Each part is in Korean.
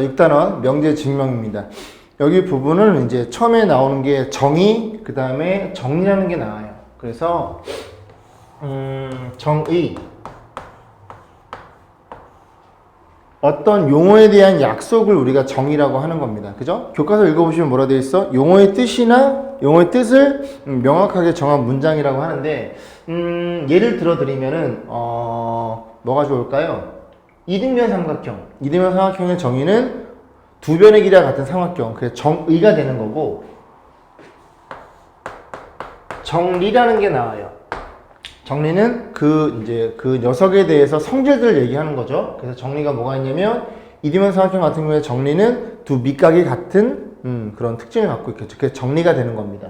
6단원 명제 증명입니다. 여기 부분은 이제 처음에 나오는 게 정의, 그 다음에 정리라는 게 나와요. 그래서 정의, 어떤 용어에 대한 약속을 우리가 정의라고 하는 겁니다. 그죠? 교과서 읽어보시면 뭐라 되어 있어? 용어의 뜻이나 용어의 뜻을 명확하게 정한 문장이라고 하는데, 예를 들어 드리면은 뭐가 좋을까요? 이등변 삼각형. 이등변 삼각형의 정의는 두 변의 길이와 같은 삼각형. 그래서 정의가 되는 거고, 정리라는 게 나와요. 정리는 그 녀석에 대해서 성질들을 얘기하는 거죠. 그래서 정리가 뭐가 있냐면, 이등변 삼각형 같은 경우에 정리는 두 밑각이 같은 그런 특징을 갖고 있겠죠. 그래서 정리가 되는 겁니다.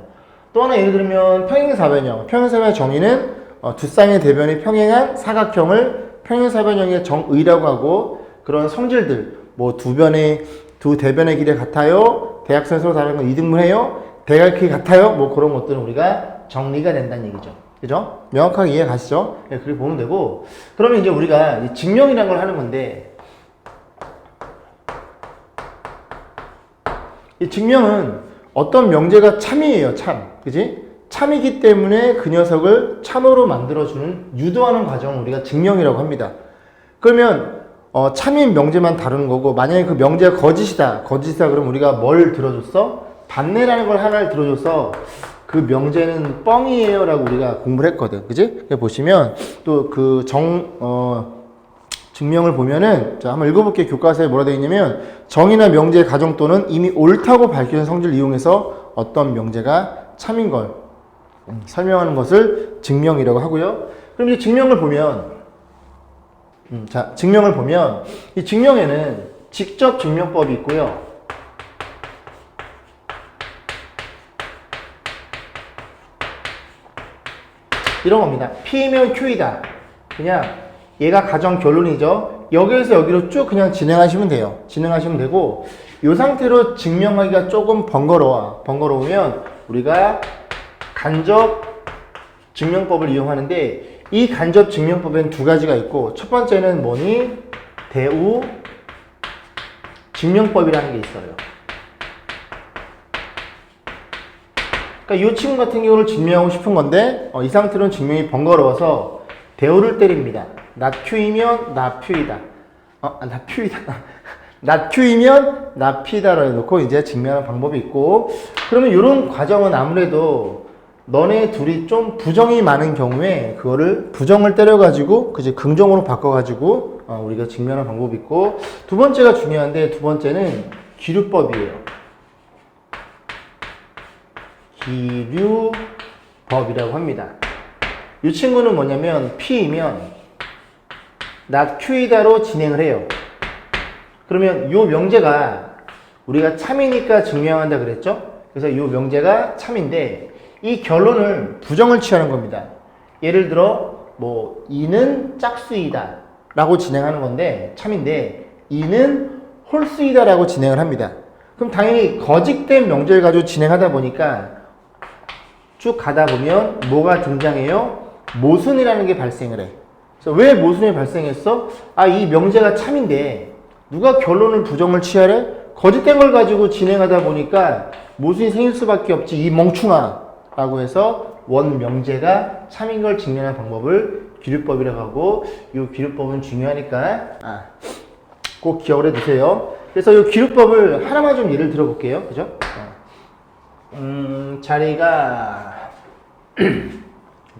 또 하나 예를 들면 평행사변형. 평행사변의 정의는 두 쌍의 대변이 평행한 사각형을 평행사변형의 정의라고 하고, 그런 성질들, 뭐 두 대변의 길이 같아요, 대각선이 서로 다른 건 이등분해요, 대각이 같아요, 뭐 그런 것들은 우리가 정리가 된다는 얘기죠. 그죠? 명확하게 이해 가시죠? 네, 그렇게 보면 되고, 그러면 이제 우리가 증명이라는 걸 하는 건데, 이 증명은 어떤 명제가 참이에요, 참. 그지? 참이기 때문에 그 녀석을 참으로 만들어주는, 유도하는 과정을 우리가 증명이라고 합니다. 그러면 참인 명제만 다루는 거고, 만약에 그 명제가 거짓이다 그러면 우리가 뭘 들어줬어? 반내라는 걸 하나를 들어줘서 그 명제는 뻥이에요 라고 우리가 공부를 했거든. 그지? 보시면 또 그 증명을 보면은, 자, 한번 읽어볼게요. 교과서에 뭐라 되어 있냐면, 정의나 명제의 가정 또는 이미 옳다고 밝혀진 성질을 이용해서 어떤 명제가 참인 걸 설명하는 것을 증명이라고 하고요. 그럼 이제 증명을 보면, 증명을 보면, 이 증명에는 직접 증명법이 있고요. 이런 겁니다. P면 Q이다. 그냥 얘가 가정 결론이죠. 여기에서 여기로 쭉 그냥 진행하시면 돼요. 진행하시면 되고, 이 상태로 증명하기가 조금 번거로우면 우리가 간접 증명법을 이용하는데, 이 간접 증명법에는 두 가지가 있고, 첫 번째는 뭐니? 대우 증명법이라는 게 있어요. 그러니까 이 친구 같은 경우를 증명하고 싶은 건데, 이 상태로는 증명이 번거로워서 대우를 때립니다. not Q이면 not P이다. not P이다. not Q이면 not P다라고 해놓고 이제 증명하는 방법이 있고, 그러면 이런 과정은 아무래도 너네 둘이 좀 부정이 많은 경우에 그거를 부정을 때려가지고 그제 긍정으로 바꿔가지고 우리가 증명하는 방법이 있고, 두 번째가 중요한데, 두 번째는 기류법이에요. 기류법이라고 합니다. 이 친구는 뭐냐면 P이면 not Q이다로 진행을 해요. 그러면 이 명제가 우리가 참이니까 증명한다 그랬죠? 그래서 이 명제가 참인데, 이 결론을 부정을 취하는 겁니다. 예를 들어 뭐 이는 짝수이다 라고 진행하는 건데, 참인데 이는 홀수이다 라고 진행을 합니다. 그럼 당연히 거짓된 명제를 가지고 진행하다 보니까 쭉 가다 보면 뭐가 등장해요? 모순이라는 게 발생을 해. 그래서 왜 모순이 발생했어? 이 명제가 참인데 누가 결론을 부정을 취하래? 거짓된 걸 가지고 진행하다 보니까 모순이 생길 수밖에 없지, 이 멍충아 라고 해서 원 명제가 참인 걸 증명하는 방법을 기류법이라고 하고, 이 기류법은 중요하니까 꼭 기억을 해두세요. 그래서 이 기류법을 하나만 좀 예를 들어볼게요. 그죠? 자리가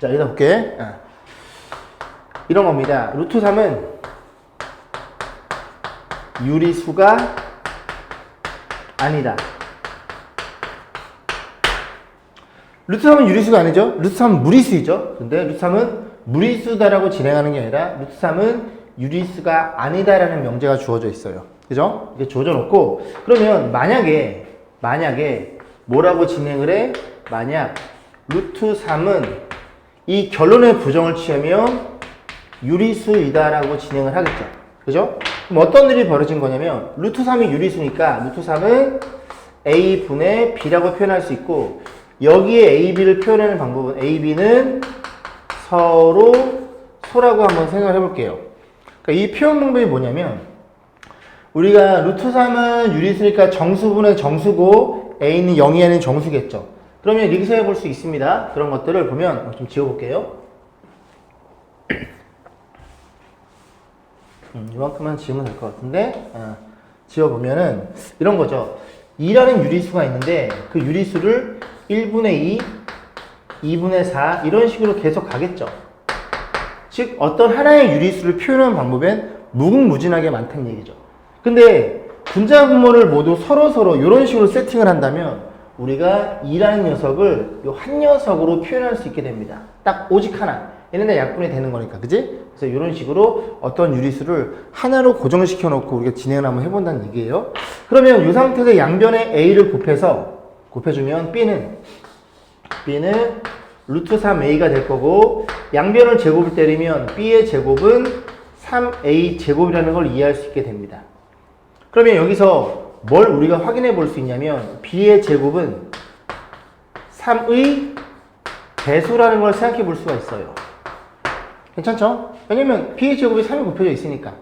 자, 여기다 볼게. 이런 겁니다. 루트 3은 유리수가 아니다. 루트 3은 유리수가 아니죠? 루트 3은 무리수이죠? 근데 루트 3은 무리수다라고 진행하는 게 아니라, 루트 3은 유리수가 아니다라는 명제가 주어져 있어요. 그죠? 이렇게 주어져 놓고, 그러면 만약에 뭐라고 진행을 해? 만약 루트 3은 이 결론의 부정을 취하면 유리수이다라고 진행을 하겠죠. 그죠? 그럼 어떤 일이 벌어진 거냐면, 루트 3이 유리수니까 루트 3은 A분의 B라고 표현할 수 있고, 여기에 A, B를 표현하는 방법은 A, B는 서로 소라고 한번 생각을 해볼게요. 그러니까 이 표현 방법이 뭐냐면, 우리가 루트 3은 유리수니까 정수분의 정수고 a는 0이 아닌 정수겠죠. 그러면 여기서 해볼 수 있습니다. 그런 것들을 보면 좀 지워볼게요. 이만큼만 지우면 될 것 같은데 지워보면은 이런 거죠. 2라는 유리수가 있는데 그 유리수를 1분의 2, 2분의 4 이런 식으로 계속 가겠죠. 즉 어떤 하나의 유리수를 표현하는 방법엔 무궁무진하게 많다는 얘기죠. 근데 분자 분모를 모두 서로 이런 식으로 세팅을 한다면 우리가 2라는 녀석을 요 한 녀석으로 표현할 수 있게 됩니다. 딱 오직 하나. 얘네들 약분이 되는 거니까, 그지? 그래서 이런 식으로 어떤 유리수를 하나로 고정시켜 놓고 우리가 진행을 한번 해본다는 얘기예요. 그러면 이 상태에서 양변에 A를 곱해주면 B는 루트 3A가 될 거고, 양변을 제곱을 때리면 B의 제곱은 3A 제곱이라는 걸 이해할 수 있게 됩니다. 그러면 여기서 뭘 우리가 확인해 볼 수 있냐면 B의 제곱은 3의 배수라는 걸 생각해 볼 수가 있어요. 괜찮죠? 왜냐면 B의 제곱이 3이 곱해져 있으니까.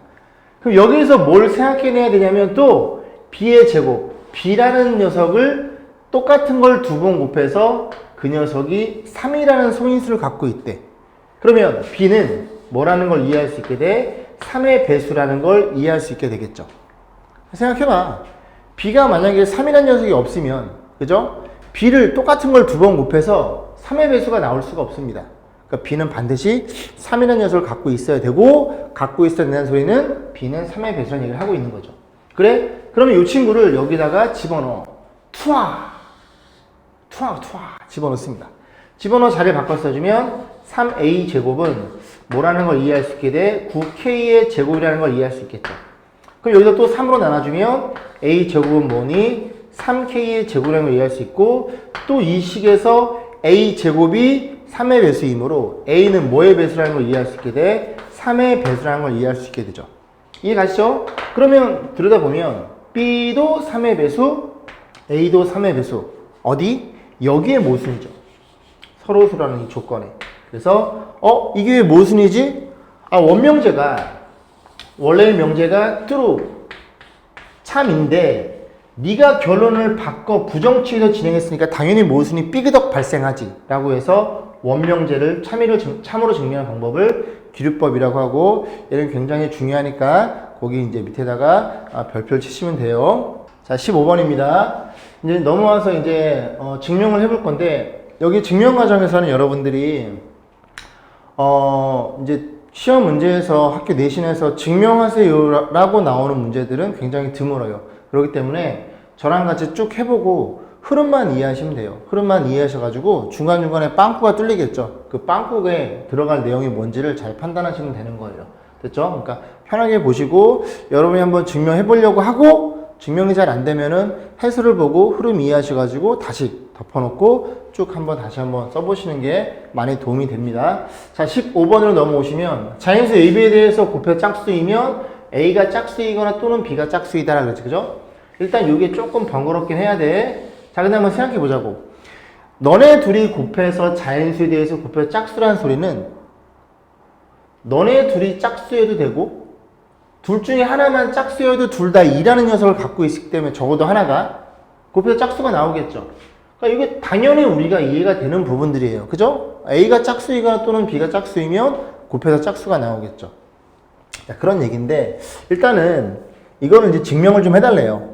그럼 여기서 뭘 생각해내야 되냐면 또 B의 제곱, B라는 녀석을 똑같은 걸 두 번 곱해서 그 녀석이 3이라는 소인수를 갖고 있대. 그러면 B는 뭐라는 걸 이해할 수 있게 돼? 3의 배수라는 걸 이해할 수 있게 되겠죠. 생각해봐. B가 만약에 3이라는 녀석이 없으면, 그죠? B를 똑같은 걸 두 번 곱해서 3의 배수가 나올 수가 없습니다. 그러니까 B는 반드시 3이라는 녀석을 갖고 있어야 되고, 갖고 있어야 된다는 소리는 B는 3의 배수라는 얘기를 하고 있는 거죠. 그래? 그러면 이 친구를 여기다가 집어넣어. 투하 집어넣습니다. 집어넣어 자리를 바꿔 써주면 3A 제곱은 뭐라는 걸 이해할 수 있게 돼? 9K의 제곱이라는 걸 이해할 수 있겠죠. 그럼 여기서 또 3으로 나눠주면 A 제곱은 뭐니? 3K의 제곱이라는 걸 이해할 수 있고, 또 이 식에서 A 제곱이 3의 배수이므로 A는 뭐의 배수라는 걸 이해할 수 있게 돼? 3의 배수라는 걸 이해할 수 있게 되죠. 이해 가시죠? 그러면 들여다보면 B도 3의 배수, A도 3의 배수. 어디? 여기에 모순이죠. 서로수라는 이 조건에. 그래서 이게 왜 모순이지? 원래의 명제가 true, 참인데 네가 결론을 바꿔 부정치에서 진행했으니까 당연히 모순이 삐그덕 발생하지 라고 해서 원명제를 참으로 증명하는 방법을 기류법이라고 하고, 얘는 굉장히 중요하니까 거기 이제 밑에다가 별표를 치시면 돼요. 자, 15번입니다. 이제 넘어와서 이제 증명을 해볼 건데, 여기 증명 과정에서는 여러분들이 이제 시험 문제에서 학교 내신에서 증명하세요 라고 나오는 문제들은 굉장히 드물어요. 그렇기 때문에 저랑 같이 쭉 해보고 흐름만 이해하시면 돼요. 흐름만 이해하셔가지고 중간중간에 빵꾸가 뚫리겠죠. 그 빵꾸에 들어갈 내용이 뭔지를 잘 판단하시면 되는 거예요. 됐죠? 그러니까 편하게 보시고 여러분이 한번 증명해 보려고 하고, 증명이 잘 안 되면은 해설을 보고 흐름 이해하셔가지고 다시 덮어놓고 쭉 다시 한번 써보시는 게 많이 도움이 됩니다. 자, 15번으로 넘어오시면 자연수 AB에 대해서 곱해 짝수이면 A가 짝수이거나 또는 B가 짝수이다 라고 그랬지, 그죠? 일단 이게 조금 번거롭긴 해야 돼. 자, 근데 한번 생각해 보자고. 너네 둘이 곱해서 자연수에 대해서 곱해 짝수라는 소리는 너네 둘이 짝수여도 되고 둘 중에 하나만 짝수여도 둘 다 2라는 녀석을 갖고 있기 때문에 적어도 하나가 곱해서 짝수가 나오겠죠. 그러니까 이게 당연히 우리가 이해가 되는 부분들이에요. 그죠? A가 짝수이거나 또는 B가 짝수이면 곱해서 짝수가 나오겠죠. 자, 그런 얘기인데 일단은 이거는 이제 증명을 좀 해달래요.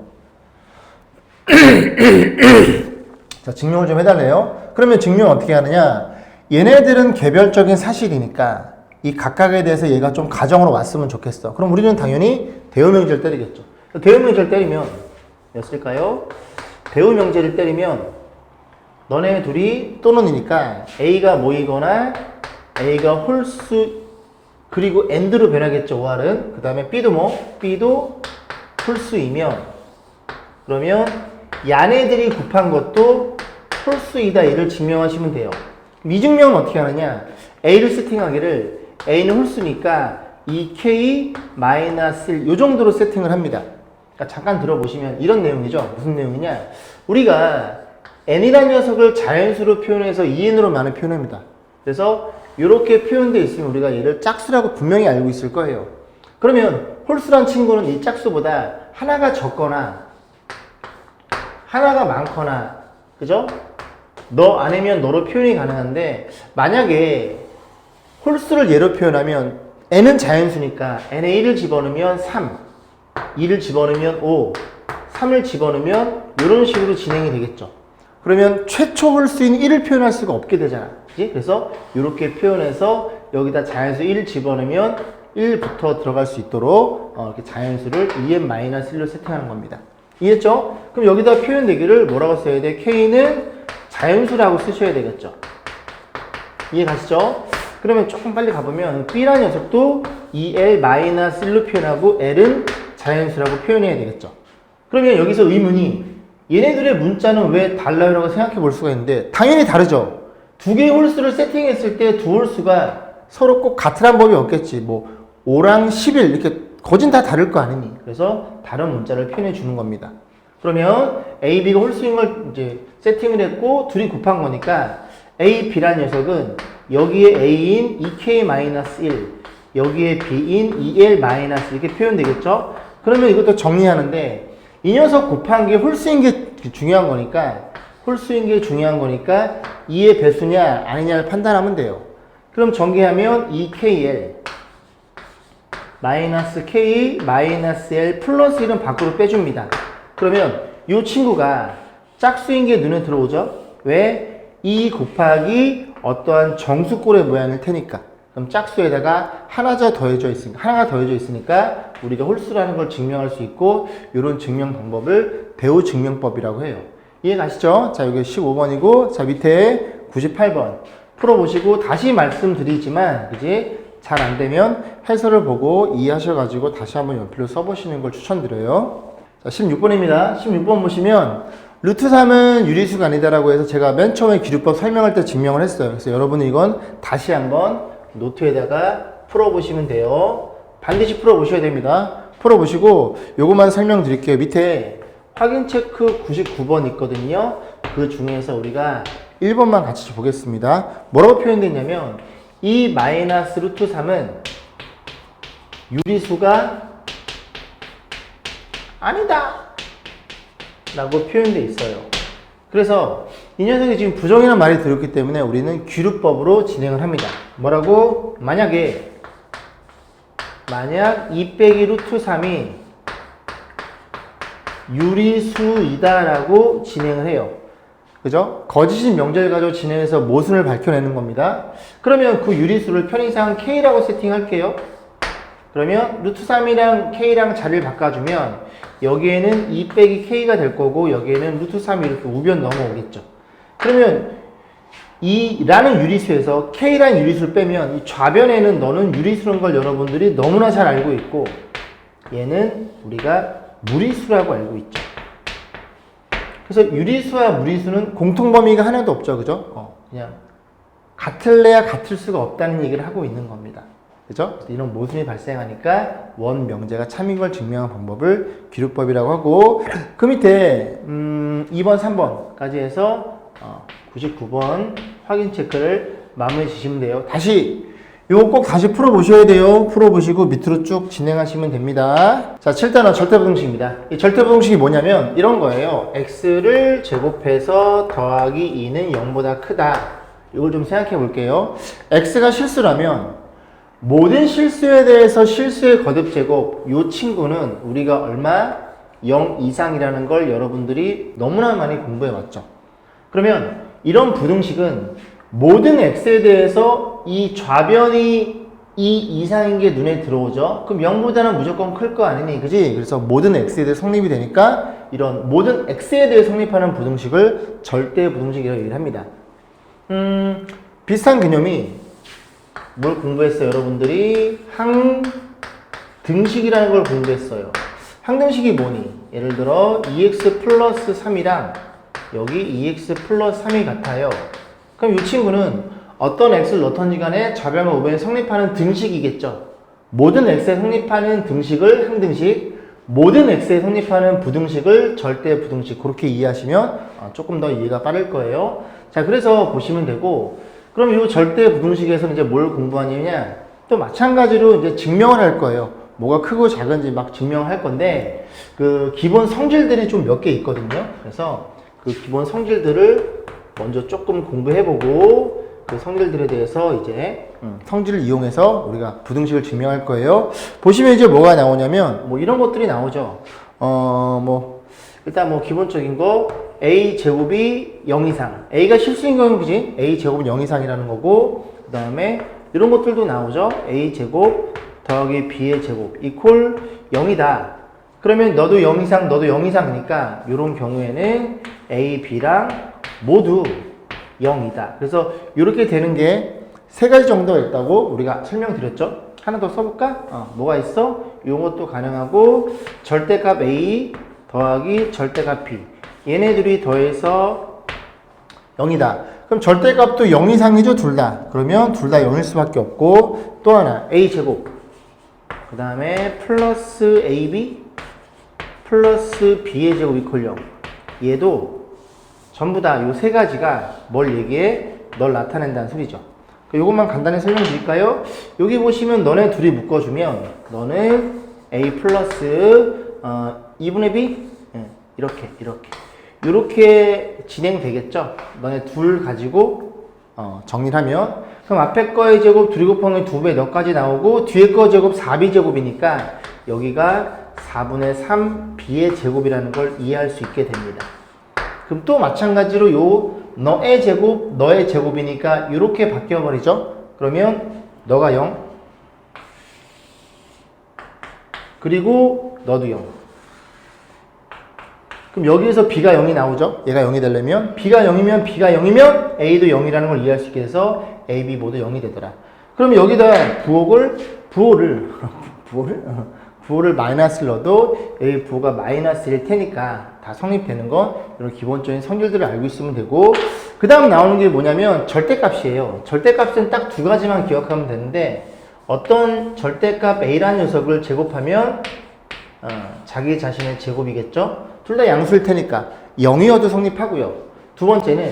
자, 증명을 좀 해달래요. 그러면 증명 어떻게 하느냐? 얘네들은 개별적인 사실이니까 이 각각에 대해서 얘가 좀 가정으로 왔으면 좋겠어. 그럼 우리는 당연히 대우명제를 때리겠죠. 대우명제를 때리면 몇일까요? 대우명제를 때리면 너네 둘이 또는이니까 A가 모이거나 A가 홀수 그리고 AND로 변하겠죠. OR은. 그 다음에 B도 홀수이면 그러면 야네들이 곱한 것도 홀수이다. 이를 증명하시면 돼요. 이 증명은 어떻게 하느냐? A를 세팅하기를 A는 홀수니까 2K-1 이 정도로 세팅을 합니다. 그러니까 잠깐 들어보시면 이런 내용이죠. 무슨 내용이냐? 우리가 N이라는 녀석을 자연수로 표현해서 2N으로 많이 표현합니다. 그래서 이렇게 표현되어 있으면 우리가 얘를 짝수라고 분명히 알고 있을 거예요. 그러면 홀수란 친구는 이 짝수보다 하나가 적거나 하나가 많거나, 그죠? 너 아니면 너로 표현이 가능한데, 만약에 홀수를 예로 표현하면 n은 자연수니까 n에 1을 집어넣으면 3, 2를 집어넣으면 5, 3을 집어넣으면 이런 식으로 진행이 되겠죠. 그러면 최초 홀수인 1을 표현할 수가 없게 되잖아. 그치? 그래서 이렇게 표현해서 여기다 자연수 1을 집어넣으면 1부터 들어갈 수 있도록 이렇게 자연수를 2n-1로 세팅하는 겁니다. 이해했죠? 그럼 여기다 표현되기를 뭐라고 써야 돼? K는 자연수라고 쓰셔야 되겠죠. 이해 가시죠? 그러면 조금 빨리 가보면 B라는 녀석도 2l-1로 표현하고 L은 자연수라고 표현해야 되겠죠. 그러면 여기서 의문이 얘네들의 문자는 왜 달라요? 라고 생각해 볼 수가 있는데 당연히 다르죠. 두 개의 홀수를 세팅했을 때 두 홀수가 서로 꼭 같으란 법이 없겠지. 뭐 5랑 11 이렇게 거진 다 다를 거 아니니. 그래서 다른 문자를 표현해 주는 겁니다. 그러면 A, B가 홀수인 걸 이제 세팅을 했고 둘이 곱한 거니까 A, B라는 녀석은 여기에 A인 2K-1 여기에 B인 2L- 이렇게 표현되겠죠? 그러면 이것도 정리하는데 이 녀석 곱한 게 홀수인 게 중요한 거니까 2의 배수냐 아니냐를 판단하면 돼요. 그럼 전개하면 2KL 마이너스 K 마이너스 L 플러스 1은 밖으로 빼줍니다. 그러면 이 친구가 짝수인 게 눈에 들어오죠? 왜? 2 곱하기 어떠한 정수꼴의 모양일 테니까. 그럼 짝수에다가 하나가 더해져 있으니까 우리가 홀수라는 걸 증명할 수 있고 이런 증명 방법을 배우 증명법이라고 해요. 이해 가시죠? 자, 여기 15번이고 자, 밑에 98번 풀어보시고 다시 말씀드리지만 그지? 잘 안되면 해설을 보고 이해하셔가지고 다시 한번 연필로 써보시는 걸 추천드려요. 자, 16번입니다. 16번 보시면 루트 3은 유리수가 아니다라고 해서 제가 맨 처음에 기류법 설명할 때 증명을 했어요. 그래서 여러분은 이건 다시 한번 노트에다가 풀어보시면 돼요. 반드시 풀어보셔야 됩니다. 풀어보시고 요것만 설명드릴게요. 밑에 확인 체크 99번 있거든요. 그 중에서 우리가 1번만 같이 보겠습니다. 뭐라고 표현됐냐면 이 마이너스 루트 3은 유리수가 아니다 라고 표현되어 있어요. 그래서 이 녀석이 지금 부정이라는 말이 들었기 때문에 우리는 귀류법으로 진행을 합니다. 뭐라고? 만약 2 빼기 루트 3이 유리수이다 라고 진행을 해요. 그죠? 거짓인 명제를 가지고 진행해서 모순을 밝혀내는 겁니다. 그러면 그 유리수를 편의상 K라고 세팅할게요. 그러면 루트 3이랑 K랑 자리를 바꿔주면 여기에는 2 빼기 K가 될 거고 여기에는 루트 3이 이렇게 우변 넘어오겠죠. 그러면 이 라는 유리수에서 K라는 유리수를 빼면 이 좌변에는 너는 유리수라는 걸 여러분들이 너무나 잘 알고 있고 얘는 우리가 무리수라고 알고 있죠. 그래서 유리수와 무리수는 공통범위가 하나도 없죠. 그죠? 그냥 같을래야 같을 수가 없다는 얘기를 하고 있는 겁니다. 그죠? 이런 모순이 발생하니까 원 명제가 참인 걸 증명한 방법을 기류법이라고 하고 그 밑에 2번, 3번까지 해서 99번 확인 체크를 마무리 지시면 돼요. 다시 이거 꼭 다시 풀어보셔야 돼요. 풀어보시고 밑으로 쭉 진행하시면 됩니다. 자, 7단원 절대부등식입니다. 이 절대부등식이 뭐냐면 이런 거예요. x를 제곱해서 더하기 2는 0보다 크다. 이걸 좀 생각해 볼게요. x가 실수라면 모든 실수에 대해서 실수의 거듭제곱 이 친구는 우리가 얼마? 0 이상이라는 걸 여러분들이 너무나 많이 공부해 왔죠. 그러면 이런 부등식은 모든 x에 대해서 이 좌변이 2 이상인 게 눈에 들어오죠. 그럼 0보다는 무조건 클 거 아니니, 그지? 그래서 모든 x에 대해 성립이 되니까 이런 모든 x에 대해 성립하는 부등식을 절대 부등식이라고 얘기를 합니다. 비슷한 개념이 뭘 공부했어요? 여러분들이 항등식이라는 걸 공부했어요. 항등식이 뭐니? 예를 들어 2x 플러스 3이랑 여기 2x 플러스 3이 같아요. 그럼 이 친구는 어떤 x를 넣던지 간에 좌변과 우변에 성립하는 등식이겠죠. 모든 x에 성립하는 등식을 항등식, 모든 x에 성립하는 부등식을 절대 부등식, 그렇게 이해하시면 조금 더 이해가 빠를 거예요. 자, 그래서 보시면 되고, 그럼 이 절대 부등식에서는 이제 뭘 공부하느냐? 또 마찬가지로 이제 증명을 할 거예요. 뭐가 크고 작은지 막 증명할 건데 그 기본 성질들이 좀 몇 개 있거든요. 그래서 그 기본 성질들을 먼저 조금 공부해보고 그 성질들에 대해서 이제 성질을 이용해서 우리가 부등식을 증명할 거예요. 보시면 이제 뭐가 나오냐면 뭐 이런 것들이 나오죠. 뭐 일단 뭐 기본적인 거 a 제곱이 0 이상, a가 실수인 경우는 그지? a 제곱은 0 이상이라는 거고, 그 다음에 이런 것들도 나오죠. a 제곱 더하기 b의 제곱 이퀄 0이다. 그러면 너도 0 이상, 너도 0 이상이니까 이런 경우에는 a, b랑 모두 0이다. 그래서 이렇게 되는 게 세 가지 정도가 있다고 우리가 설명드렸죠. 하나 더 써볼까? 뭐가 있어? 이것도 가능하고 절대값 a 더하기 절대값 b 얘네들이 더해서 0이다. 그럼 절대값도 0 이상이죠, 둘 다. 그러면 둘 다 0일 수밖에 없고, 또 하나 a 제곱 그 다음에 플러스 ab 플러스 b의 제곱 이퀄 0 얘도 전부 다 요 세 가지가 뭘 얘기해? 널 나타낸다는 소리죠. 요것만 간단히 설명드릴까요? 여기 보시면 너네 둘이 묶어주면 너는 a 플러스 2분의 b 이렇게 진행되겠죠? 너네 둘 가지고 정리를 하면 그럼 앞에 거의 제곱 둘이 곱하면 2배 너까지 나오고 뒤에 거 제곱 4b 제곱이니까 여기가 4분의 3 b의 제곱이라는 걸 이해할 수 있게 됩니다. 그럼 또 마찬가지로 요 너의 제곱, 너의 제곱이니까 이렇게 바뀌어버리죠. 그러면 너가 0 그리고 너도 0. 그럼 여기에서 b가 0이 나오죠. 얘가 0이 되려면 b가 0이면 b가 0이면 a도 0이라는 걸 이해할 수 있게 돼서 a, b 모두 0이 되더라. 그럼 여기다 부호를 마이너스를 넣어도 여기 부호가 마이너스일 테니까 다 성립되는 건 이런 기본적인 성질들을 알고 있으면 되고, 그 다음 나오는 게 뭐냐면 절대값이에요. 절대값은 딱 두 가지만 기억하면 되는데 어떤 절대값 a라는 녀석을 제곱하면 자기 자신의 제곱이겠죠. 둘 다 양수일 테니까 0이어도 성립하고요. 두 번째는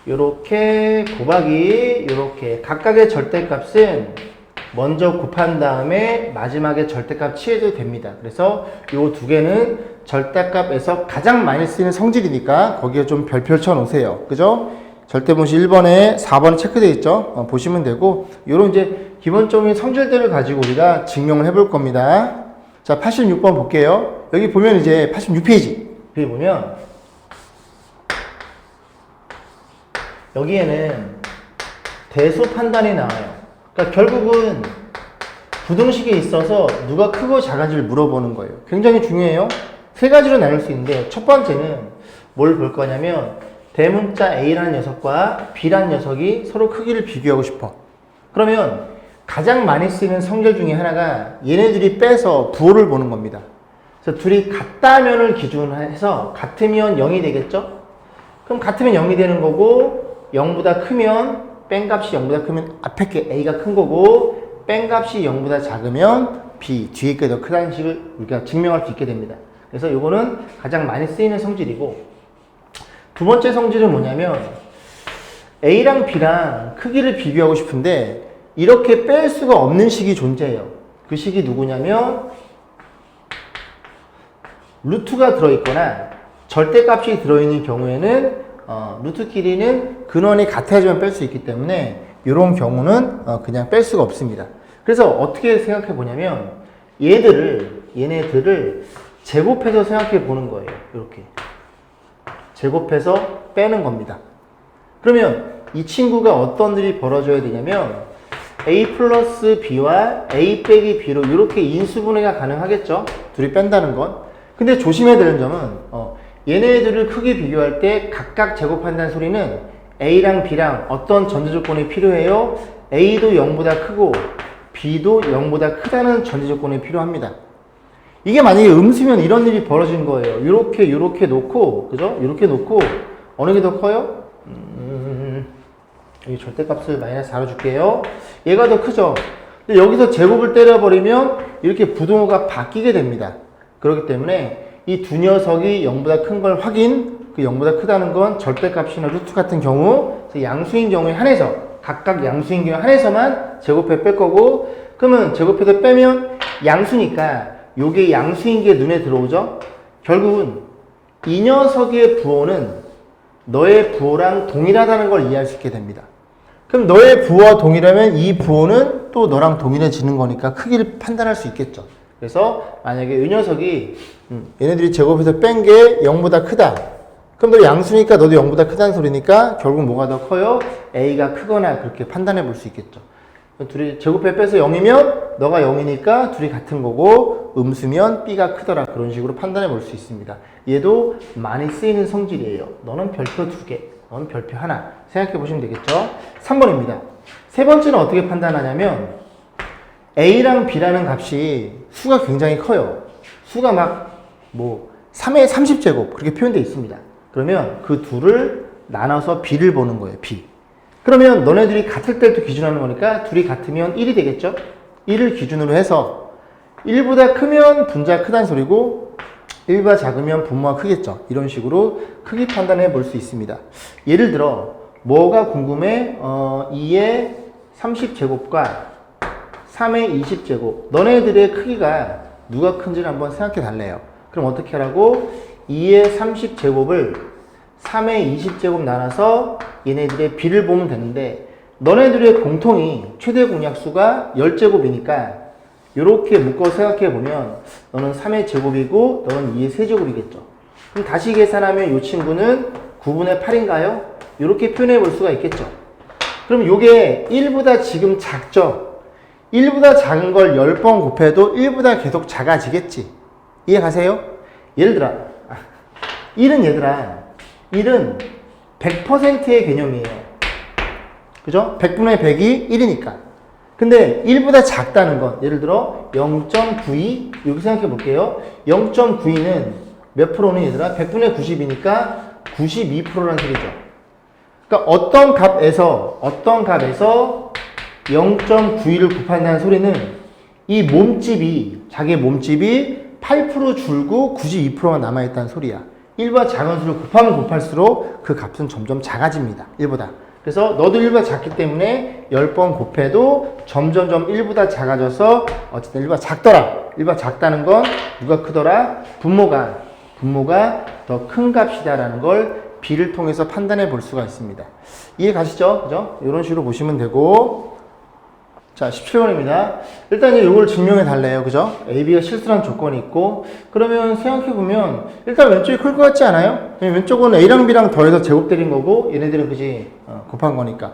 요렇게 곱하기 요렇게 각각의 절대값은 먼저 곱한 다음에 마지막에 절대값 취해도 됩니다. 그래서 요 두 개는 절대값에서 가장 많이 쓰이는 성질이니까 거기에 좀 별표 쳐 놓으세요. 그죠? 절대분식 1번에 4번에 체크되어 있죠? 보시면 되고, 요런 이제 기본적인 성질들을 가지고 우리가 증명을 해볼 겁니다. 자, 86번 볼게요. 여기 보면 이제 86페이지. 여기 보면 여기에는 대수 판단이 나와요. 그러니까 결국은 부등식에 있어서 누가 크고 작은지를 물어보는 거예요. 굉장히 중요해요. 세 가지로 나눌 수 있는데 첫 번째는 뭘 볼 거냐면 대문자 A라는 녀석과 B라는 녀석이 서로 크기를 비교하고 싶어. 그러면 가장 많이 쓰이는 성질 중에 하나가 얘네들이 빼서 부호를 보는 겁니다. 그래서 둘이 같다면을 기준으로 해서 같으면 0이 되겠죠? 그럼 같으면 0이 되는 거고 0보다 크면 뺀값이 0보다 크면 앞에 게 A가 큰 거고 뺀값이 0보다 작으면 B, 뒤에 게 더 크다는 식을 우리가 증명할 수 있게 됩니다. 그래서 이거는 가장 많이 쓰이는 성질이고, 두 번째 성질은 뭐냐면 A랑 B랑 크기를 비교하고 싶은데 이렇게 뺄 수가 없는 식이 존재해요. 그 식이 누구냐면 루트가 들어있거나 절대값이 들어있는 경우에는 루트끼리는 근원이 같아야지만 뺄 수 있기 때문에 이런 경우는 그냥 뺄 수가 없습니다. 그래서 어떻게 생각해 보냐면 얘네들을 제곱해서 생각해 보는 거예요. 이렇게 제곱해서 빼는 겁니다. 그러면 이 친구가 어떤 일이 벌어져야 되냐면 a 플러스 b와 a 빼기 b로 이렇게 인수분해가 가능하겠죠. 둘이 뺀다는 건. 근데 조심해야 되는 점은 얘네들을 크게 비교할 때 각각 제곱한다는 소리는 A랑 B랑 어떤 전제조건이 필요해요? A도 0보다 크고 B도 0보다 크다는 전제조건이 필요합니다. 이게 만약에 음수면 이런 일이 벌어진 거예요. 이렇게 놓고, 그죠? 이렇게 놓고 어느 게 더 커요? 여기 절대값을 마이너스 4로 줄게요. 얘가 더 크죠? 근데 여기서 제곱을 때려버리면 이렇게 부등호가 바뀌게 됩니다. 그렇기 때문에 이 두 녀석이 0보다 큰 걸 확인, 그 0보다 크다는 건 절대값이나 루트 같은 경우, 양수인 경우에 한해서, 각각 양수인 경우에 한해서만 제곱해 뺄 거고, 그러면 제곱해서 빼면 양수니까 요게 양수인 게 눈에 들어오죠? 결국은 이 녀석의 부호는 너의 부호랑 동일하다는 걸 이해할 수 있게 됩니다. 그럼 너의 부호와 동일하면 이 부호는 또 너랑 동일해지는 거니까 크기를 판단할 수 있겠죠. 그래서 만약에 이 녀석이 얘네들이 제곱해서 뺀 게 0보다 크다. 그럼 너 양수니까 너도 0보다 크다는 소리니까 결국 뭐가 더 커요? A가 크거나 그렇게 판단해 볼 수 있겠죠. 둘이 제곱해 빼서 0이면 너가 0이니까 둘이 같은 거고 음수면 B가 크더라. 그런 식으로 판단해 볼 수 있습니다. 얘도 많이 쓰이는 성질이에요. 너는 별표 2개, 너는 별표 하나 생각해 보시면 되겠죠. 3번입니다. 세 번째는 어떻게 판단하냐면 A랑 B라는 값이 수가 굉장히 커요. 수가 막 뭐 3의 30제곱 그렇게 표현되어 있습니다. 그러면 그 둘을 나눠서 B를 보는 거예요. B. 그러면 너네들이 같을 때도 기준하는 거니까 둘이 같으면 1이 되겠죠? 1을 기준으로 해서 1보다 크면 분자가 크다는 소리고 1보다 작으면 분모가 크겠죠? 이런 식으로 크기 판단해 볼 수 있습니다. 예를 들어 뭐가 궁금해? 2의 30제곱과 3의 20제곱 너네들의 크기가 누가 큰지를 한번 생각해 달래요. 그럼 어떻게 하라고? 2의 30제곱을 3의 20제곱 나눠서 얘네들의 B를 보면 되는데 너네들의 공통이 최대 공약수가 10제곱이니까 이렇게 묶어 생각해 보면 너는 3의 제곱이고 너는 2의 세제곱이겠죠. 그럼 다시 계산하면 이 친구는 9분의 8인가요? 이렇게 표현해 볼 수가 있겠죠. 그럼 이게 1보다 지금 작죠? 1보다 작은 걸 10번 곱해도 1보다 계속 작아지겠지. 이해 가세요? 예를 들어 1은 얘들아 1은 100%의 개념이에요. 그죠? 100분의 100이 1이니까. 근데 1보다 작다는 건 예를 들어 0.92 이렇게 생각해 볼게요. 0.92는 몇 프로는 얘들아? 100분의 90이니까 92%라는 소리죠. 그러니까 어떤 값에서 0.92를 곱한다는 소리는 이 몸집이 자기 몸집이 8% 줄고 92%만 남아있다는 소리야. 1보다 작은 수를 곱하면 곱할수록 그 값은 점점 작아집니다. 1보다. 그래서 너도 1보다 작기 때문에 10번 곱해도 점점점 1보다 작아져서 어쨌든 1보다 작더라. 1보다 작다는 건 누가 크더라? 분모가 더 큰 값이다라는 걸 B를 통해서 판단해 볼 수가 있습니다. 이해 가시죠? 그죠? 이런 식으로 보시면 되고 자, 17번입니다. 일단 이걸 증명해 달래요. 그죠? A, B가 실수라는 조건이 있고 그러면 생각해보면 일단 왼쪽이 클 것 같지 않아요? 왼쪽은 A랑 B랑 더해서 제곱 때린 거고 얘네들은 그지? 곱한 거니까.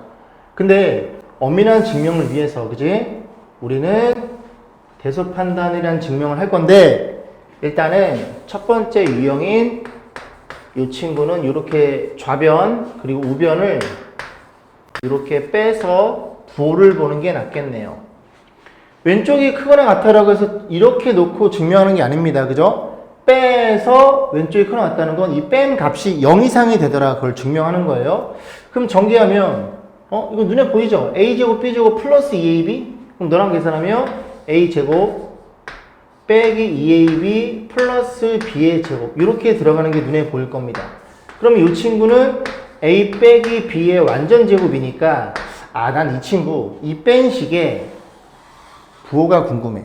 근데 엄밀한 증명을 위해서 그지? 우리는 대소 판단이라는 증명을 할 건데 일단은 첫 번째 유형인 이 친구는 이렇게 좌변 그리고 우변을 이렇게 빼서 부호를 보는 게 낫겠네요. 왼쪽이 크거나 같다라고 해서 이렇게 놓고 증명하는 게 아닙니다. 그죠? 빼서 왼쪽이 크거나 같다는 건 이 뺀 값이 0 이상이 되더라 그걸 증명하는 거예요. 그럼 전개하면 이거 눈에 보이죠? A제곱 B제곱 플러스 2AB 그럼 너랑 계산하면 A제곱 빼기 2AB 플러스 B의 제곱 이렇게 들어가는 게 눈에 보일 겁니다. 그럼 이 친구는 A 빼기 B의 완전 제곱이니까 난 이 친구 이 뺀 식의 부호가 궁금해.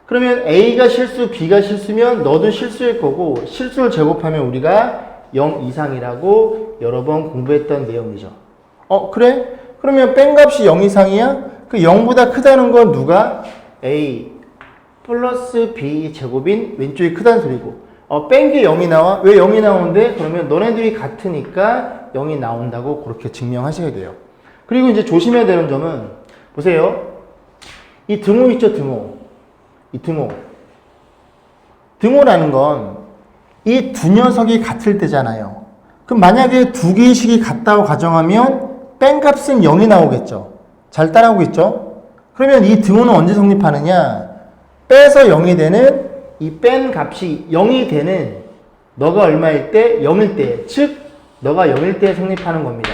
그러면 A가 실수 B가 실수면 너도 실수일 거고 실수를 제곱하면 우리가 0 이상이라고 여러 번 공부했던 내용이죠. 그래? 그러면 뺀 값이 0 이상이야? 그 0보다 크다는 건 누가? A 플러스 B 제곱인 왼쪽이 크다는 소리고 뺀 게 0이 나와? 왜 0이 나오는데? 그러면 너네들이 같으니까 0이 나온다고 그렇게 증명하셔야 돼요. 그리고 이제 조심해야 되는 점은 보세요. 이 등호 있죠, 등호. 이 등호라는 건 이 두 녀석이 같을 때잖아요. 그럼 만약에 두 개의 식이 같다고 가정하면 뺀 값은 0이 나오겠죠. 잘 따라오고 있죠? 그러면 이 등호는 언제 성립하느냐? 빼서 0이 되는 이 뺀 값이 0이 되는 너가 얼마일 때? 0일 때. 즉 너가 0일 때 성립하는 겁니다.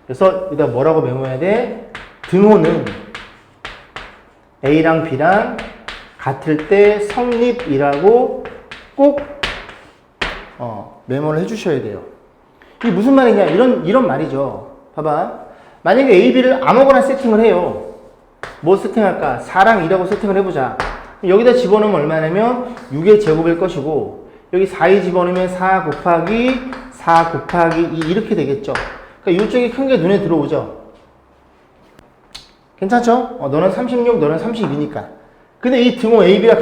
그래서 여기다 뭐라고 메모해야 돼? 등호는 A랑 B랑 같을 때 성립이라고 꼭 메모를 해주셔야 돼요. 이게 무슨 말이냐? 이런 말이죠. 봐봐. 만약에 A, B를 아무거나 세팅을 해요. 뭐 세팅할까? 4랑 2라고 세팅을 해보자. 여기다 집어넣으면 얼마냐면 6의 제곱일 것이고 여기 4이 집어넣으면 4 곱하기 4 곱하기 2 이렇게 되겠죠. 그러니까 이쪽이 큰 게 눈에 들어오죠. 괜찮죠? 너는 36, 너는 32니까. 근데 이 등호 AB가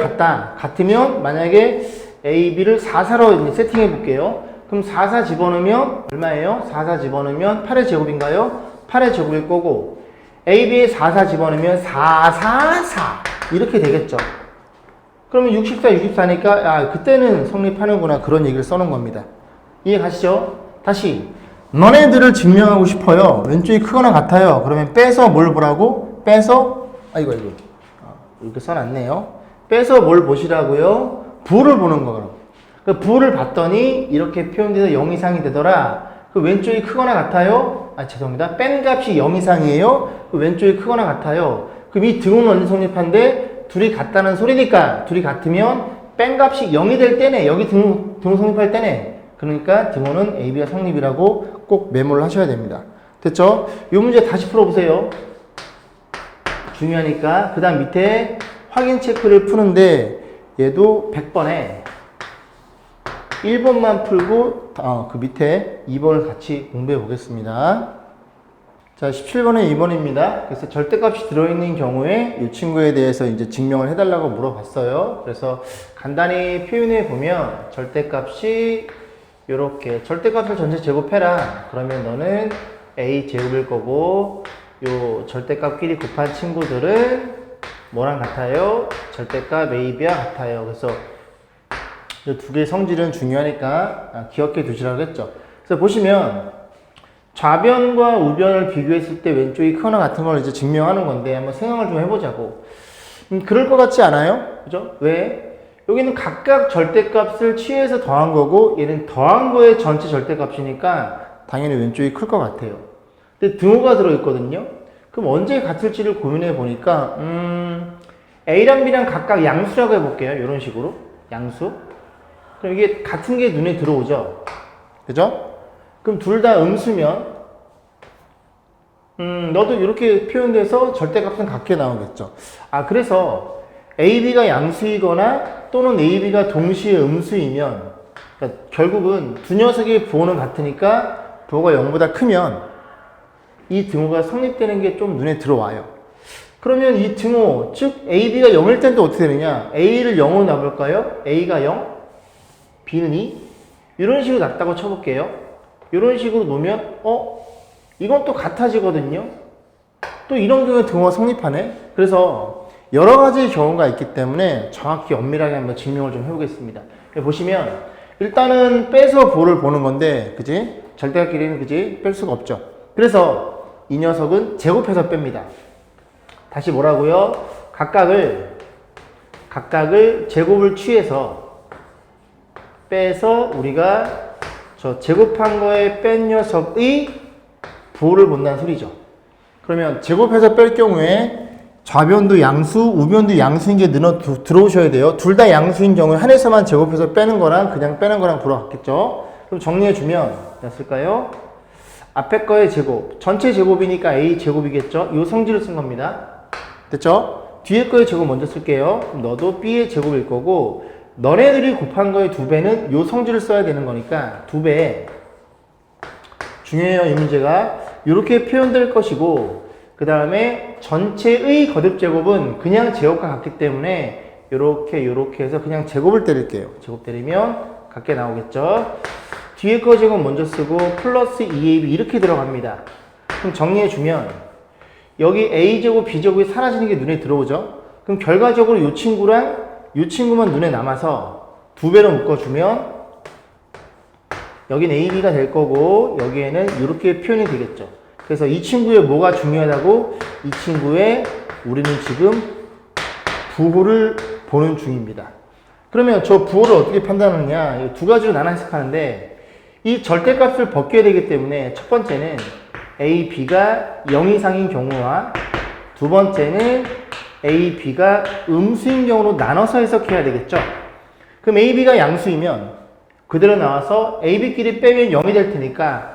같으면 만약에 AB를 4, 4로 세팅해 볼게요. 그럼 4, 4 집어넣으면 얼마예요? 4, 4 집어넣으면 8의 제곱인가요? 8의 제곱일 거고 AB에 4, 4 집어넣으면 4, 4, 4 이렇게 되겠죠. 그러면 64, 64니까 아 그때는 성립하는구나 그런 얘기를 써놓은 겁니다. 이해 가시죠? 다시 너네들을 증명하고 싶어요. 왼쪽이 크거나 같아요. 그러면 빼서 뭘 보라고? 빼서 아이고 이렇게 써놨네요. 빼서 뭘 보시라고요? 부를 보는 거예요. 그 부를 봤더니 이렇게 표현돼서 0 이상이 되더라. 그 왼쪽이 크거나 같아요? 아 죄송합니다. 뺀 값이 0 이상이에요? 그 왼쪽이 크거나 같아요. 그럼 이 등호는 언제 성립한데? 둘이 같다는 소리니까 둘이 같으면 뺀 값이 0이 될 때네. 여기 등호 성립할 때네. 그러니까 등호는 AB가 성립이라고 꼭 메모를 하셔야 됩니다. 됐죠? 이 문제 다시 풀어보세요. 중요하니까. 그 다음 밑에 확인 체크를 푸는데 얘도 100번에 1번만 풀고 그 밑에 2번을 같이 공부해 보겠습니다. 자, 17번에 2번입니다. 그래서 절대값이 들어있는 경우에 이 친구에 대해서 이제 증명을 해달라고 물어봤어요. 그래서 간단히 표현해 보면 절대값이 이렇게 절대값을 전체 제곱해라. 그러면 너는 A 제곱일 거고 요 절대값끼리 곱한 친구들은 뭐랑 같아요? 절대값 AB와 같아요. 그래서 이 두 개의 성질은 중요하니까 기억해 두시라고 했죠. 그래서 보시면 좌변과 우변을 비교했을 때 왼쪽이 크거나 같은 걸 이제 증명하는 건데 한번 생각을 좀 해보자고. 그럴 것 같지 않아요? 그죠? 왜? 여기는 각각 절대값을 취해서 더한 거고 얘는 더한 거의 전체 절대값이니까 당연히 왼쪽이 클 것 같아요. 근데 등호가 들어있거든요. 그럼 언제 같을지를 고민해 보니까 A랑 B랑 각각 양수라고 해볼게요. 이런 식으로 양수. 그럼 이게 같은 게 눈에 들어오죠. 그죠? 그럼 둘 다 음수면 너도 이렇게 표현돼서 절대값은 같게 나오겠죠. 아 그래서 AB가 양수이거나 또는 AB가 동시에 음수이면 그러니까 결국은 두 녀석의 부호는 같으니까 부호가 0보다 크면 이 등호가 성립되는 게 좀 눈에 들어와요. 그러면 이 등호 즉 AB가 0일 때는 또 어떻게 되느냐? A를 0으로 놔볼까요? A가 0, B는 2 이런 식으로 놨다고 쳐볼게요. 이런 식으로 놓으면 이건 또 같아지거든요. 또 이런 경우에 등호가 성립하네. 그래서 여러 가지 경우가 있기 때문에 정확히 엄밀하게 한번 증명을 좀 해보겠습니다. 보시면 일단은 빼서 부호를 보는 건데 그지? 절대값끼리는 그지? 뺄 수가 없죠. 그래서 이 녀석은 제곱해서 뺍니다. 다시 뭐라고요? 각각을 제곱을 취해서 빼서 우리가 저 제곱한 거에 뺀 녀석의 부호를 본다는 소리죠. 그러면 제곱해서 뺄 경우에 좌변도 양수, 우변도 양수인 게 들어오셔야 돼요. 둘 다 양수인 경우에 한에서만 제곱해서 빼는 거랑 그냥 빼는 거랑 부호 같겠죠. 그럼 정리해주면 됐을까요? 앞에 거의 제곱, 전체 제곱이니까 A 제곱이겠죠. 이 성질을 쓴 겁니다. 됐죠? 뒤에 거의 제곱 먼저 쓸게요. 그럼 너도 B의 제곱일 거고 너네들이 곱한 거의 2배는 이 성질을 써야 되는 거니까 2배. 중요해요. 이 문제가 이렇게 표현될 것이고 그 다음에 전체의 거듭제곱은 그냥 제곱과 같기 때문에 이렇게 해서 그냥 제곱을 때릴게요. 제곱 때리면 같게 나오겠죠. 뒤에 거 제곱 먼저 쓰고 플러스 2AB 이렇게 들어갑니다. 그럼 정리해주면 여기 A제곱, B제곱이 사라지는 게 눈에 들어오죠. 그럼 결과적으로 이 친구랑 이 친구만 눈에 남아서 2배로 묶어주면 여긴 AB가 될 거고 여기에는 이렇게 표현이 되겠죠. 그래서 이 친구의 뭐가 중요하다고? 이 친구의 우리는 지금 부호를 보는 중입니다. 그러면 저 부호를 어떻게 판단하느냐? 두 가지로 나눠 해석하는데 이 절대값을 벗겨야 되기 때문에 첫 번째는 A, B가 0 이상인 경우와 두 번째는 A, B가 음수인 경우로 나눠서 해석해야 되겠죠. 그럼 A, B가 양수이면 그대로 나와서 A, B끼리 빼면 0이 될 테니까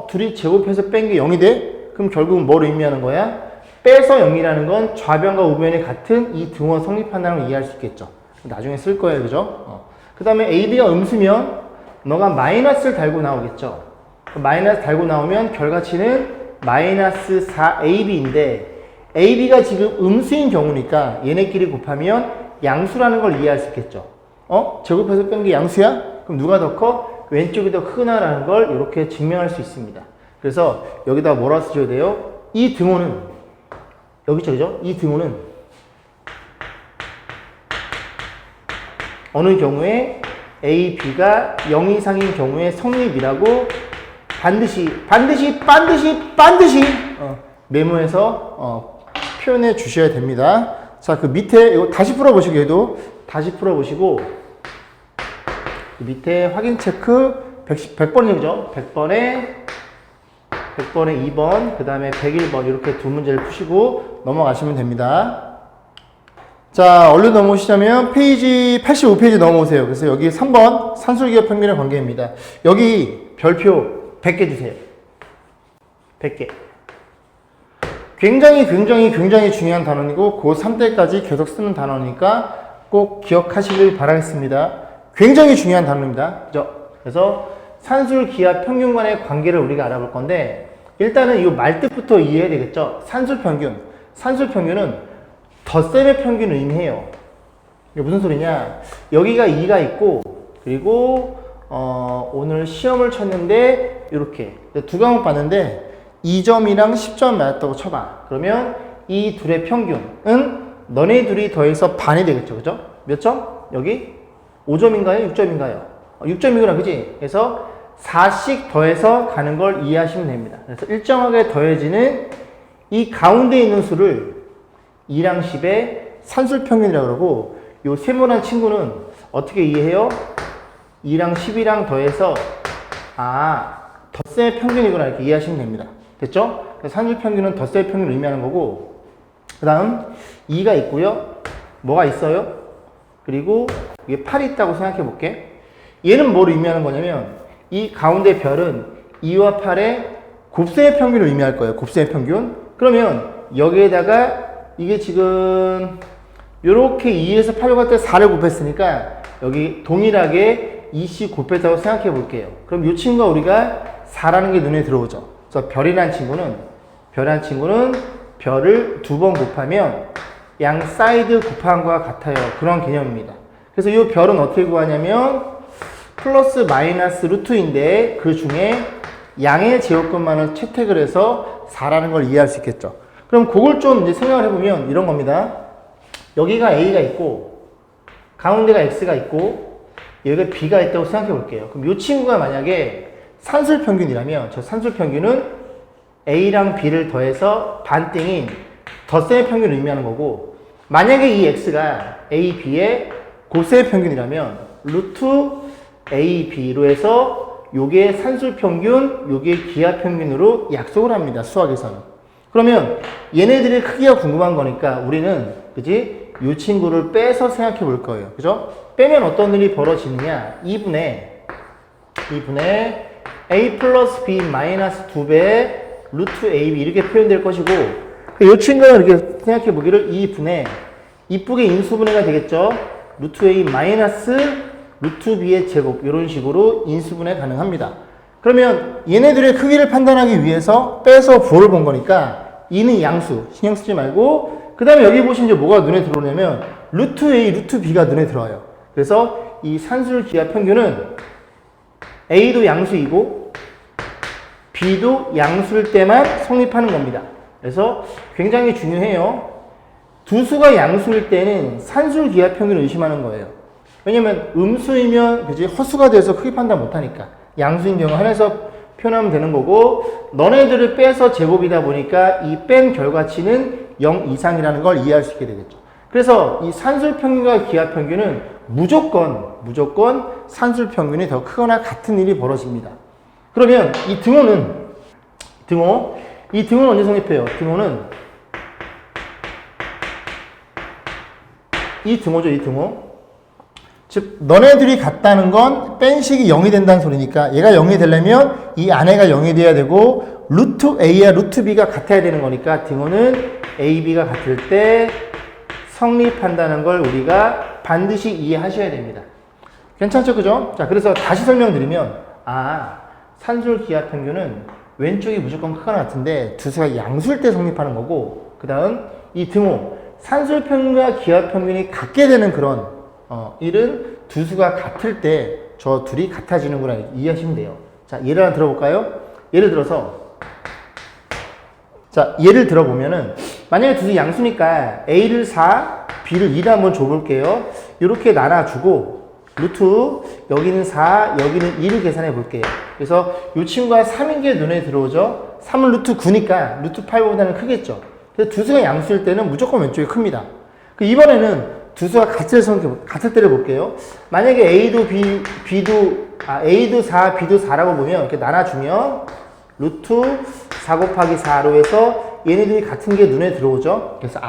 둘이 제곱해서 뺀 게 0이 돼? 그럼 결국은 뭘 의미하는 거야? 빼서 0이라는 건 좌변과 우변이 같은 이 등호 성립한다는 걸 이해할 수 있겠죠. 나중에 쓸 거예요. 그죠? 그 다음에 AB가 음수면 너가 마이너스를 달고 나오겠죠. 마이너스 달고 나오면 결과치는 마이너스 4AB인데 AB가 지금 음수인 경우니까 얘네끼리 곱하면 양수라는 걸 이해할 수 있겠죠. 제곱해서 뺀 게 양수야? 그럼 누가 더 커? 왼쪽이 더 크나라는 걸 이렇게 증명할 수 있습니다. 그래서 여기다 뭐라 쓰셔야 돼요? 이 등호는 여기 있죠, 그죠? 이 등호는 어느 경우에 A, B가 0 이상인 경우에 성립이라고 반드시 메모해서 표현해 주셔야 됩니다. 자, 그 밑에 이거 다시 풀어보시고 얘도 다시 풀어보시고 그 밑에 확인 체크 100번이죠, 그죠? 100번에 2번, 그 다음에 101번 이렇게 두 문제를 푸시고 넘어가시면 됩니다. 자, 얼른 넘어오시자면 페이지 85페이지 넘어오세요. 그래서 여기 3번 산술기하 평균의 관계입니다. 여기 별표 100개 주세요. 100개. 굉장히 중요한 단어이고 고3 때까지 계속 쓰는 단어니까 꼭 기억하시길 바라겠습니다. 굉장히 중요한 단어입니다. 그죠? 그래서 산술기하 평균 간의 관계를 우리가 알아볼 건데 일단은 이 말뜻부터 이해해야 되겠죠? 산술평균은 덧셈의 평균을 의미해요. 이게 무슨 소리냐? 여기가 2가 있고 그리고 오늘 시험을 쳤는데 이렇게 두 과목 봤는데 2점이랑 10점 맞았다고 쳐봐. 그러면 이 둘의 평균은 너네 둘이 더해서 반이 되겠죠. 그죠? 몇 점? 여기 5점인가요? 6점인가요? 6점이구나. 그지? 그래서 4씩 더해서 가는 걸 이해하시면 됩니다. 그래서 일정하게 더해지는 이 가운데 있는 수를 2랑 10의 산술평균이라고 그러고 요 세모난 친구는 어떻게 이해해요? 2랑 10이랑 더해서 덧셈의 평균이구나 이렇게 이해하시면 됩니다. 됐죠? 산술평균은 덧셈의 평균을 의미하는 거고 그 다음 2가 있고요. 뭐가 있어요? 그리고 이게 8이 있다고 생각해 볼게. 얘는 뭘 의미하는 거냐면 이 가운데 별은 2와 8의 곱셈의 평균을 의미할 거예요. 곱셈의 평균. 그러면 여기에다가 이게 지금 요렇게 2에서 8로 갈 때 4를 곱했으니까 여기 동일하게 2씩 곱했다고 생각해 볼게요. 그럼 이 친구가 우리가 4라는 게 눈에 들어오죠. 그래서 별이란 친구는 별을 2번 곱하면 양 사이드 곱한 것과 같아요. 그런 개념입니다. 그래서 이 별은 어떻게 구하냐면 플러스 마이너스 루트인데 그 중에 양의 제곱근만을 채택을 해서 4라는 걸 이해할 수 있겠죠. 그럼 그걸 좀 이제 생각을 해보면 이런 겁니다. 여기가 A가 있고 가운데가 X가 있고 여기가 B가 있다고 생각해 볼게요. 그럼 이 친구가 만약에 산술평균이라면 저 산술평균은 A랑 B를 더해서 반띵인 덧셈의 평균을 의미하는 거고 만약에 이 X가 A, B의 곱셈의 평균이라면 루트 A, B로 해서 요게 산술평균, 요게 기하평균으로 약속을 합니다. 수학에서는. 그러면 얘네들의 크기가 궁금한 거니까 우리는 그지? 요 친구를 빼서 생각해 볼 거예요. 그죠? 빼면 어떤 일이 벌어지느냐? 2분의 A 플러스 B 마이너스 2배 루트 AB 이렇게 표현될 것이고 이 친구는 이렇게 생각해 보기를 2분의 이쁘게 인수분해가 되겠죠? 루트 A 마이너스 루트 B의 제곱 이런 식으로 인수분해 가능합니다. 그러면 얘네들의 크기를 판단하기 위해서 빼서 부호를 본 거니까 2는 양수 신경 쓰지 말고 그 다음에 여기 보시면 이제 뭐가 눈에 들어오냐면 루트 A, 루트 B가 눈에 들어와요. 그래서 이 산술기하 평균은 A도 양수이고 B도 양수일 때만 성립하는 겁니다. 그래서 굉장히 중요해요. 두 수가 양수일 때는 산술기하 평균을 의심하는 거예요. 왜냐면 음수이면 그지 허수가 돼서 크기 판단 못하니까 양수인 경우 하나에서 표현하면 되는 거고 너네들을 빼서 제곱이다 보니까 이 뺀 결과치는 0 이상이라는 걸 이해할 수 있게 되겠죠. 그래서 이 산술평균과 기하평균은 무조건 산술평균이 더 크거나 같은 일이 벌어집니다. 그러면 이 등호는 언제 성립해요? 이 등호죠, 이 등호. 즉 너네들이 같다는 건 뺀식이 0이 된다는 소리니까 얘가 0이 되려면 이 안에가 0이 돼야 되고 루트 A와 루트 B가 같아야 되는 거니까 등호는 A, B가 같을 때 성립한다는 걸 우리가 반드시 이해하셔야 됩니다. 괜찮죠? 그죠? 자, 그래서 다시 설명드리면 산술 기하 평균은 왼쪽이 무조건 크거나 같은데 두수가 양수일 때 성립하는 거고 그 다음 이 등호 산술 평균과 기하 평균이 같게 되는 그런 일은 두수가 같을 때 저 둘이 같아지는구나 이해하시면 돼요. 자, 예를 하나 들어볼까요? 예를 들어보면은 만약에 두수 양수니까 A를 4, B를 2를 한번 줘볼게요. 이렇게 나눠주고 루트 여기는 4, 여기는 2를 계산해 볼게요. 그래서 이 친구가 3인 게 눈에 들어오죠. 3은 루트 9니까 루트 8보다는 크겠죠. 그래서 두수가 양수일 때는 무조건 왼쪽이 큽니다. 이번에는 두수가 같을 때를 볼게요. 만약에 A도 A도 4, B도 4라고 보면 이렇게 나눠주면 루트 4 곱하기 4로 해서 얘네들이 같은 게 눈에 들어오죠. 그래서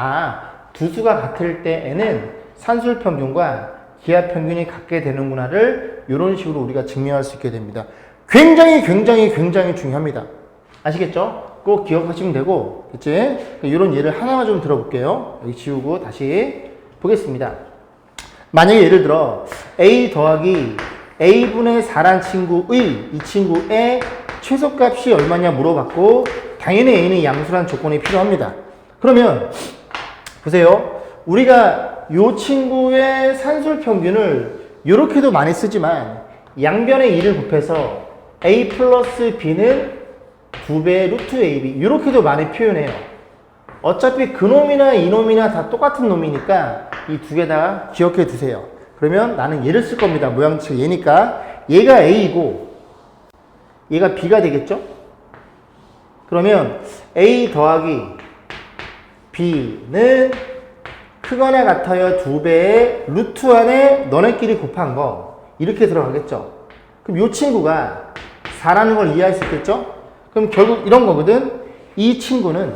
두수가 같을 때에는 산술 평균과 기하 평균이 같게 되는구나를 이런 식으로 우리가 증명할 수 있게 됩니다. 굉장히 중요합니다. 아시겠죠? 꼭 기억하시면 되고, 그치? 이런 예를 하나만 좀 들어볼게요. 여기 지우고 다시 보겠습니다. 만약에 예를 들어 A 더하기 A분의 4란 친구의 이 친구의 최소값이 얼마냐 물어봤고 당연히 A는 양수란 조건이 필요합니다. 그러면 보세요. 우리가 이 친구의 산술 평균을 이렇게도 많이 쓰지만 양변의 2를 곱해서 A 플러스 B는 2배 루트 AB 이렇게도 많이 표현해요. 어차피 그놈이나 이놈이나 다 똑같은 놈이니까 이 두 개 다 기억해 두세요. 그러면 나는 얘를 쓸 겁니다. 모양치가 얘니까 얘가 A이고 얘가 B가 되겠죠? 그러면 A 더하기 B는 크거나 같아요 2배의 루트 안에 너네끼리 곱한 거 이렇게 들어가겠죠? 그럼 이 친구가 4라는 걸 이해할 수 있겠죠? 그럼 결국 이런 거거든. 이 친구는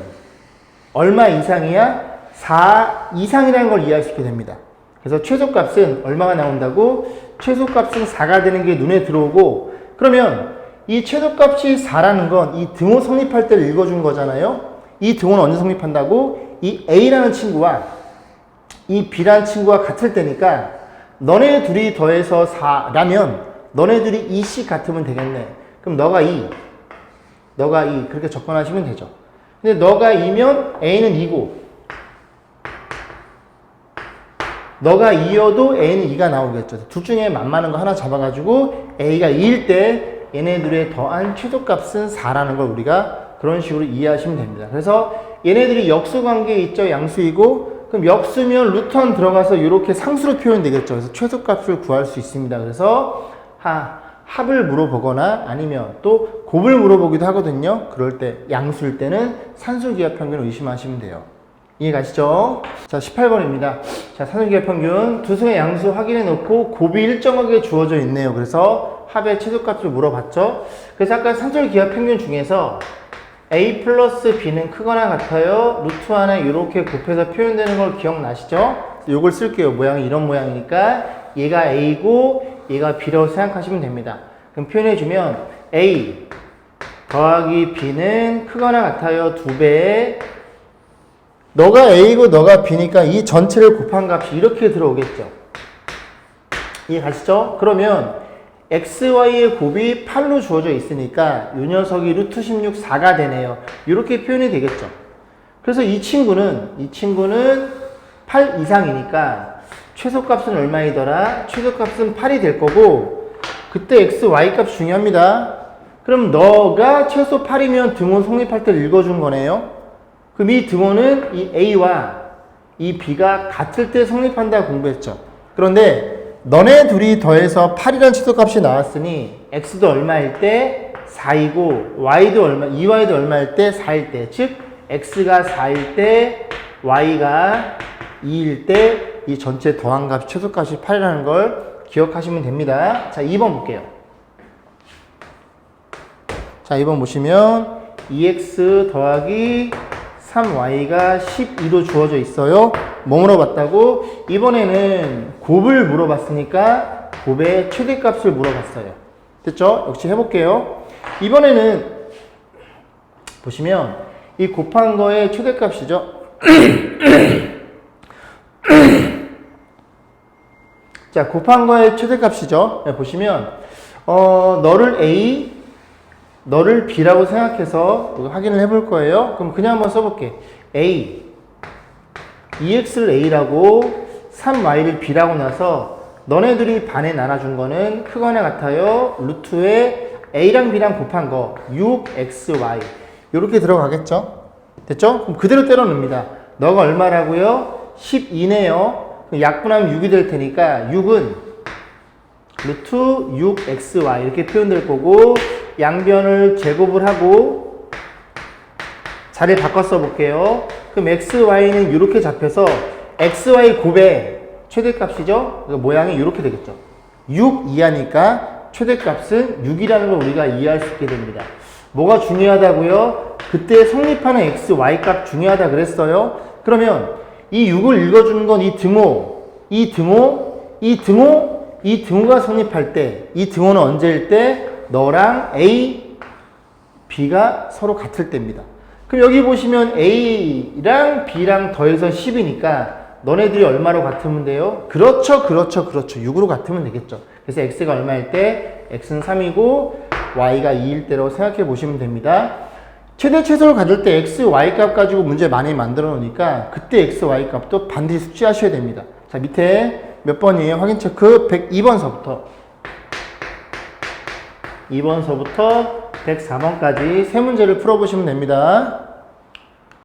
얼마 이상이야? 4 이상이라는 걸 이해할 수 있게 됩니다. 그래서 최소값은 얼마가 나온다고? 최소값은 4가 되는 게 눈에 들어오고 그러면 이 최소값이 4라는 건 이 등호 성립할 때를 읽어준 거잖아요. 이 등호는 언제 성립한다고? 이 A라는 친구와 이 B라는 친구가 같을 때니까 너네 둘이 더해서 4라면 너네들이 2씩 같으면 되겠네. 그럼 너가 2 그렇게 접근하시면 되죠. 근데 너가 2면 A는 2고 너가 2여도 A는 2가 나오겠죠. 둘 중에 만만한 거 하나 잡아가지고 A가 2일 때 얘네들의 더한 최소값은 4라는 걸 우리가 그런 식으로 이해하시면 됩니다. 그래서 얘네들이 역수 관계에 있죠. 양수이고 그럼 역수면 루트원 들어가서 이렇게 상수로 표현되겠죠. 그래서 최소값을 구할 수 있습니다. 그래서 합을 물어보거나 아니면 또 곱을 물어보기도 하거든요. 그럴 때 양수일 때는 산술기하 평균을 의심하시면 돼요. 이해 가시죠? 자, 18번입니다. 자, 산술기하 평균 두수의 양수 확인해 놓고 곱이 일정하게 주어져 있네요. 그래서 합의 최소값을 물어봤죠. 그래서 아까 산술기하 평균 중에서 A 플러스 B는 크거나 같아요. 루트 안에 이렇게 곱해서 표현되는 걸 기억나시죠? 이걸 쓸게요. 모양이 이런 모양이니까 얘가 A고 얘가 B라고 생각하시면 됩니다. 그럼 표현해주면 A 더하기 B는 크거나 같아요. 2배에 너가 A고 너가 B니까 이 전체를 곱한 값이 이렇게 들어오겠죠. 이해 가시죠? 그러면 XY의 곱이 8로 주어져 있으니까 이 녀석이 루트 16, 4가 되네요. 이렇게 표현이 되겠죠. 그래서 이 친구는 8 이상이니까 최소값은 얼마이더라? 최소값은 8이 될 거고 그때 x, y 값 중요합니다. 그럼 너가 최소 8이면 등호 성립할 때 읽어준 거네요. 그럼 이 등호는 이 a와 이 b가 같을 때 성립한다 공부했죠. 그런데 너네 둘이 더해서 8이라는 최소값이 나왔으니 x도 얼마일 때 4이고 y도 얼마, 2y도 얼마일 때 4일 때, 즉 x가 4일 때 y가 2일 때 이 전체 더한 값, 최소값이 8이라는 걸 기억하시면 됩니다. 자, 2번 볼게요. 자, 2번 보시면 2x 더하기 3y가 12로 주어져 있어요. 뭐 물어봤다고? 이번에는 곱을 물어봤으니까 곱의 최대값을 물어봤어요. 됐죠? 역시 해볼게요. 이번에는 보시면 이 곱한 거의 최대값이죠. 자, 곱한 거의 최대값이죠. 네, 보시면 너를 A, 너를 B라고 생각해서 확인을 해볼 거예요. 그럼 그냥 한번 써볼게. A, 2x를 A라고 3y를 B라고 나서 너네들이 반에 나눠준 거는 크거나 같아요. 루트에 A랑 B랑 곱한 거 6xy 이렇게 들어가겠죠? 됐죠? 그럼 그대로 때려 넣습니다. 너가 얼마라고요? 12네요. 약분하면 6이 될 테니까 6은 루트 6xy 이렇게 표현될 거고 양변을 제곱을 하고 자리 바꿔 써볼게요. 그럼 xy는 이렇게 잡혀서 xy 곱의 최대값이죠. 그러니까 모양이 이렇게 되겠죠. 6 이하니까 최대값은 6이라는 걸 우리가 이해할 수 있게 됩니다. 뭐가 중요하다고요? 그때 성립하는 xy 값 중요하다 그랬어요. 그러면 이 6을 읽어주는 건 이 등호, 이 등호, 이 등호, 이 등호가 성립할 때, 이 등호는 언제일 때? 너랑 A, B가 서로 같을 때입니다. 그럼 여기 보시면 A랑 B랑 더해서 10이니까 너네들이 얼마로 같으면 돼요? 그렇죠, 그렇죠, 그렇죠. 6으로 같으면 되겠죠. 그래서 X가 얼마일 때? X는 3이고 Y가 2일 때라고 생각해 보시면 됩니다. 최대 최소를 가질 때 x, y 값 가지고 문제 많이 만들어 놓으니까 그때 x, y 값도 반드시 숙지하셔야 됩니다. 자, 밑에 몇 번이에요? 확인 체크 102번서부터 2번서부터 104번까지 세 문제를 풀어보시면 됩니다.